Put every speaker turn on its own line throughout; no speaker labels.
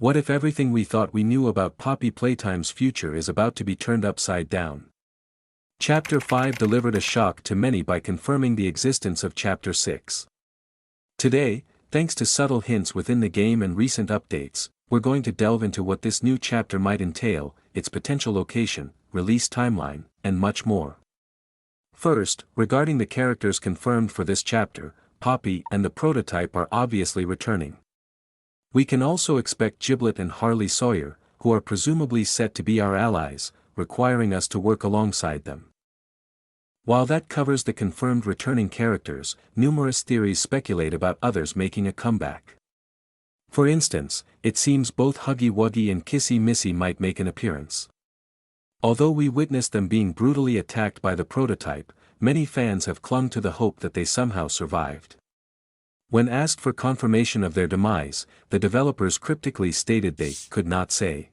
What if everything we thought we knew about Poppy Playtime's future is about to be turned upside down? Chapter 5 delivered a shock to many by confirming the existence of Chapter 6. Today, thanks to subtle hints within the game and recent updates, we're going to delve into what this new chapter might entail, its potential location, release timeline, and much more. First, regarding the characters confirmed for this chapter, Poppy and the prototype are obviously returning. We can also expect Giblet and Harley Sawyer, who are presumably set to be our allies, requiring us to work alongside them. While that covers the confirmed returning characters, numerous theories speculate about others making a comeback. For instance, it seems both Huggy Wuggy and Kissy Missy might make an appearance. Although we witnessed them being brutally attacked by the prototype, many fans have clung to the hope that they somehow survived. When asked for confirmation of their demise, the developers cryptically stated they could not say.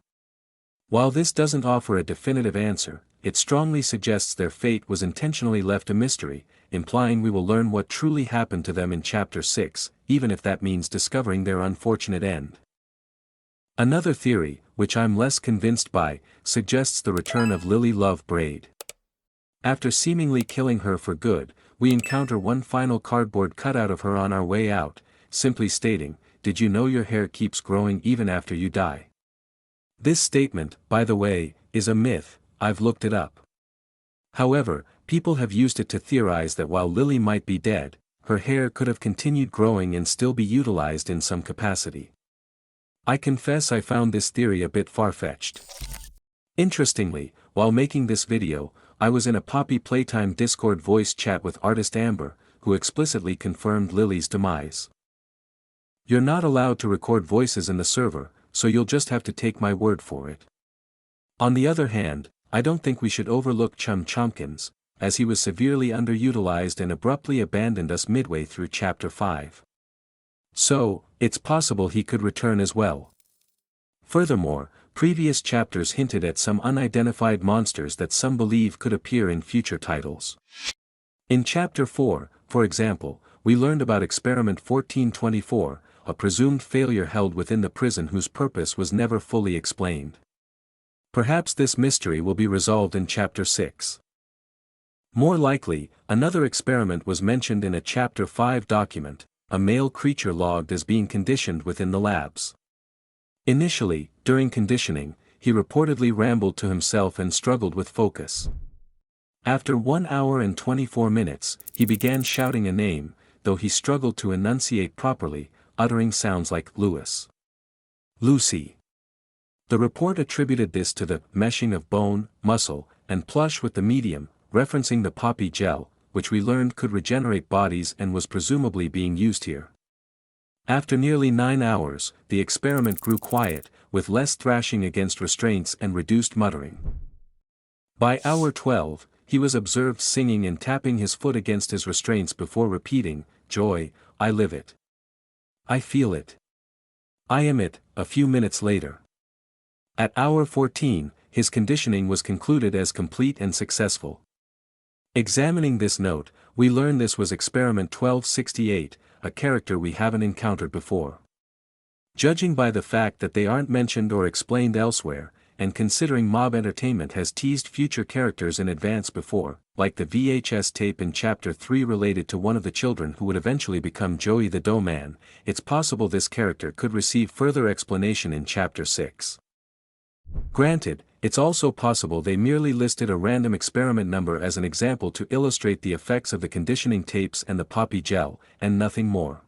While this doesn't offer a definitive answer, it strongly suggests their fate was intentionally left a mystery, implying we will learn what truly happened to them in Chapter 6, even if that means discovering their unfortunate end. Another theory, which I'm less convinced by, suggests the return of Lily Love Braid. After seemingly killing her for good, we encounter one final cardboard cutout of her on our way out, simply stating, "Did you know your hair keeps growing even after you die?" This statement, by the way, is a myth. I've looked it up. However, people have used it to theorize that while Lily might be dead, her hair could have continued growing and still be utilized in some capacity. I confess I found this theory a bit far-fetched. Interestingly, while making this video, I was in a Poppy Playtime Discord voice chat with artist Amber, who explicitly confirmed Lily's demise. You're not allowed to record voices in the server, so you'll just have to take my word for it. On the other hand, I don't think we should overlook Chum Chompkins, as he was severely underutilized and abruptly abandoned us midway through Chapter 5. So, it's possible he could return as well. Furthermore, previous chapters hinted at some unidentified monsters that some believe could appear in future titles. In Chapter 4, for example, we learned about Experiment 1424, a presumed failure held within the prison whose purpose was never fully explained. Perhaps this mystery will be resolved in Chapter 6. More likely, another experiment was mentioned in a Chapter 5 document, a male creature logged as being conditioned within the labs. Initially, during conditioning, he reportedly rambled to himself and struggled with focus. After 1 hour and 24 minutes, he began shouting a name, though he struggled to enunciate properly, uttering sounds like Lewis. Lucy. The report attributed this to the meshing of bone, muscle, and plush with the medium, referencing the poppy gel, which we learned could regenerate bodies and was presumably being used here. After nearly 9 hours, the experiment grew quiet, with less thrashing against restraints and reduced muttering. By hour 12, he was observed singing and tapping his foot against his restraints before repeating, "Joy, I live it. I feel it. I am it," a few minutes later. At hour 14, his conditioning was concluded as complete and successful. Examining this note, we learn this was Experiment 1268, a character we haven't encountered before. Judging by the fact that they aren't mentioned or explained elsewhere, and considering Mob Entertainment has teased future characters in advance before, like the VHS tape in Chapter 3 related to one of the children who would eventually become Joey the Dough Man, it's possible this character could receive further explanation in Chapter 6. Granted, it's also possible they merely listed a random experiment number as an example to illustrate the effects of the conditioning tapes and the poppy gel, and nothing more.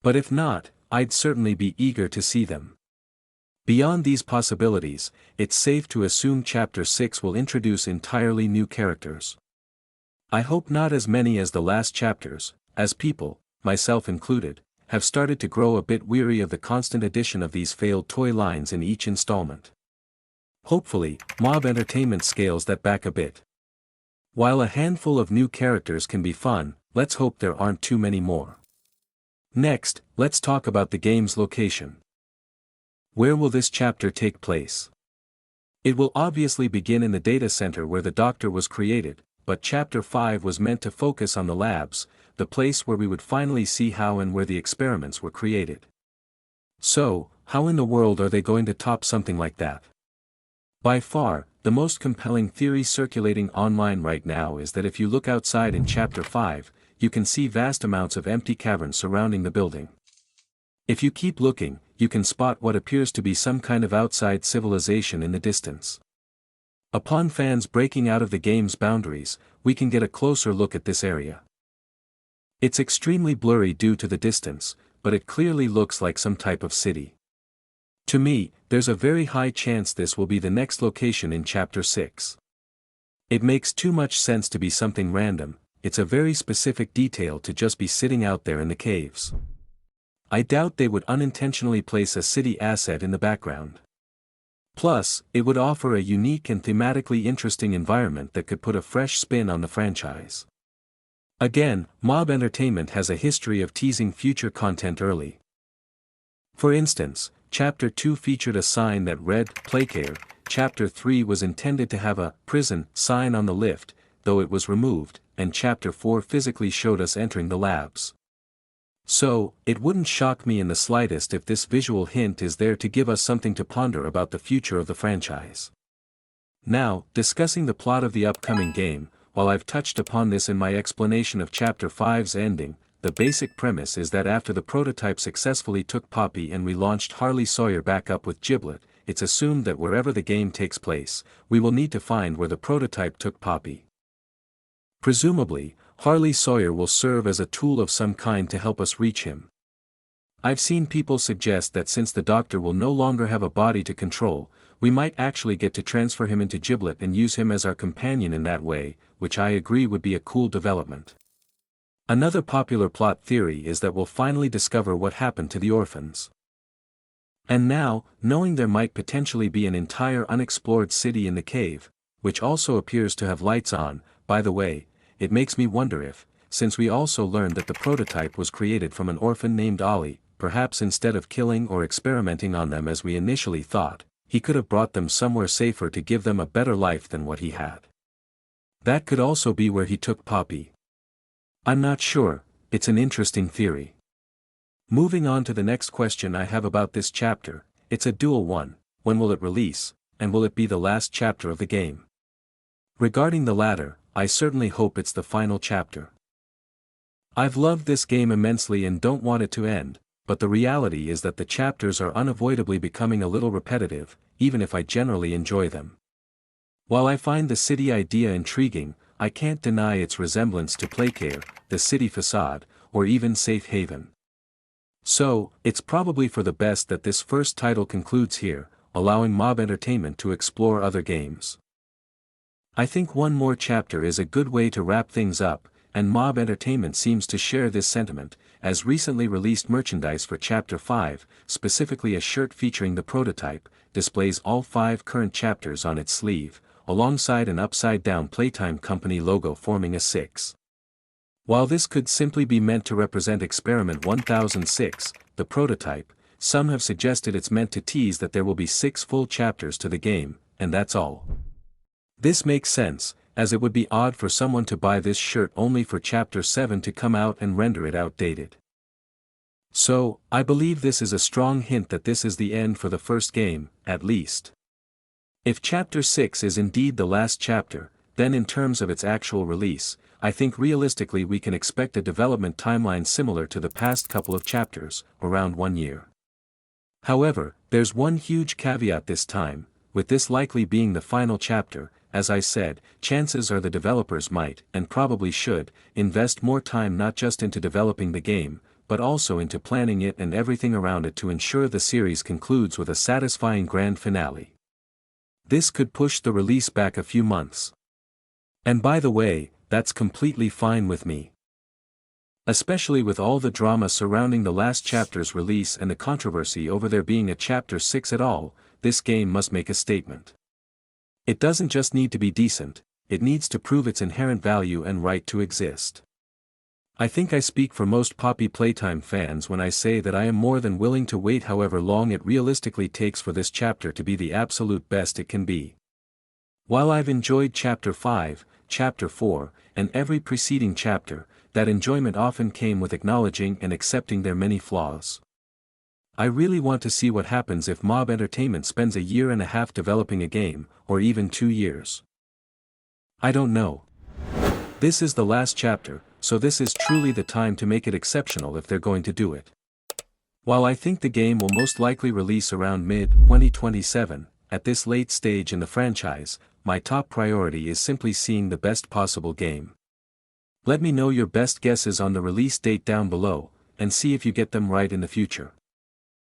But if not, I'd certainly be eager to see them. Beyond these possibilities, it's safe to assume Chapter 6 will introduce entirely new characters. I hope not as many as the last chapters, as people, myself included, have started to grow a bit weary of the constant addition of these failed toy lines in each installment. Hopefully, Mob Entertainment scales that back a bit. While a handful of new characters can be fun, let's hope there aren't too many more. Next, let's talk about the game's location. Where will this chapter take place? It will obviously begin in the data center where the Doctor was created, but Chapter 5 was meant to focus on the labs, the place where we would finally see how and where the experiments were created. So, how in the world are they going to top something like that? By far, the most compelling theory circulating online right now is that if you look outside in Chapter 5, you can see vast amounts of empty caverns surrounding the building. If you keep looking, you can spot what appears to be some kind of outside civilization in the distance. Upon fans breaking out of the game's boundaries, we can get a closer look at this area. It's extremely blurry due to the distance, but it clearly looks like some type of city. To me, there's a very high chance this will be the next location in Chapter 6. It makes too much sense to be something random, it's a very specific detail to just be sitting out there in the caves. I doubt they would unintentionally place a city asset in the background. Plus, it would offer a unique and thematically interesting environment that could put a fresh spin on the franchise. Again, Mob Entertainment has a history of teasing future content early. For instance, Chapter 2 featured a sign that read, "Playcare." Chapter 3 was intended to have a "prison" sign on the lift, though it was removed, and Chapter 4 physically showed us entering the labs. So, it wouldn't shock me in the slightest if this visual hint is there to give us something to ponder about the future of the franchise. Now, discussing the plot of the upcoming game, while I've touched upon this in my explanation of Chapter 5's ending, the basic premise is that after the prototype successfully took Poppy and relaunched Harley Sawyer back up with Giblet, it's assumed that wherever the game takes place, we will need to find where the prototype took Poppy. Presumably, Harley Sawyer will serve as a tool of some kind to help us reach him. I've seen people suggest that since the Doctor will no longer have a body to control, we might actually get to transfer him into Giblet and use him as our companion in that way, which I agree would be a cool development. Another popular plot theory is that we'll finally discover what happened to the orphans. And now, knowing there might potentially be an entire unexplored city in the cave, which also appears to have lights on, by the way, it makes me wonder if, since we also learned that the prototype was created from an orphan named Ollie, perhaps instead of killing or experimenting on them as we initially thought, he could have brought them somewhere safer to give them a better life than what he had. That could also be where he took Poppy. I'm not sure, it's an interesting theory. Moving on to the next question I have about this chapter, it's a dual one: when will it release, and will it be the last chapter of the game? Regarding the latter, I certainly hope it's the final chapter. I've loved this game immensely and don't want it to end, but the reality is that the chapters are unavoidably becoming a little repetitive, even if I generally enjoy them. While I find the city idea intriguing, I can't deny its resemblance to Playcare, the city facade, or even Safe Haven. So, it's probably for the best that this first title concludes here, allowing Mob Entertainment to explore other games. I think one more chapter is a good way to wrap things up, and Mob Entertainment seems to share this sentiment, as recently released merchandise for Chapter 5, specifically a shirt featuring the prototype, displays all 5 current chapters on its sleeve, alongside an upside-down Playtime Company logo forming a 6. While this could simply be meant to represent Experiment 1006, the prototype, some have suggested it's meant to tease that there will be 6 full chapters to the game, and that's all. This makes sense, as it would be odd for someone to buy this shirt only for Chapter 7 to come out and render it outdated. So, I believe this is a strong hint that this is the end for the first game, at least. If Chapter 6 is indeed the last chapter, then in terms of its actual release, I think realistically we can expect a development timeline similar to the past couple of chapters, around 1 year. However, there's one huge caveat this time: with this likely being the final chapter, as I said, chances are the developers might, and probably should, invest more time not just into developing the game, but also into planning it and everything around it to ensure the series concludes with a satisfying grand finale. This could push the release back a few months. And by the way, that's completely fine with me. Especially with all the drama surrounding the last chapter's release and the controversy over there being a Chapter 6 at all, this game must make a statement. It doesn't just need to be decent, it needs to prove its inherent value and right to exist. I think I speak for most Poppy Playtime fans when I say that I am more than willing to wait however long it realistically takes for this chapter to be the absolute best it can be. While I've enjoyed Chapter 5, Chapter 4, and every preceding chapter, that enjoyment often came with acknowledging and accepting their many flaws. I really want to see what happens if Mob Entertainment spends 1.5 years developing a game, or even 2 years. I don't know. This is the last chapter, so this is truly the time to make it exceptional if they're going to do it. While I think the game will most likely release around mid-2027, at this late stage in the franchise, my top priority is simply seeing the best possible game. Let me know your best guesses on the release date down below, and see if you get them right in the future.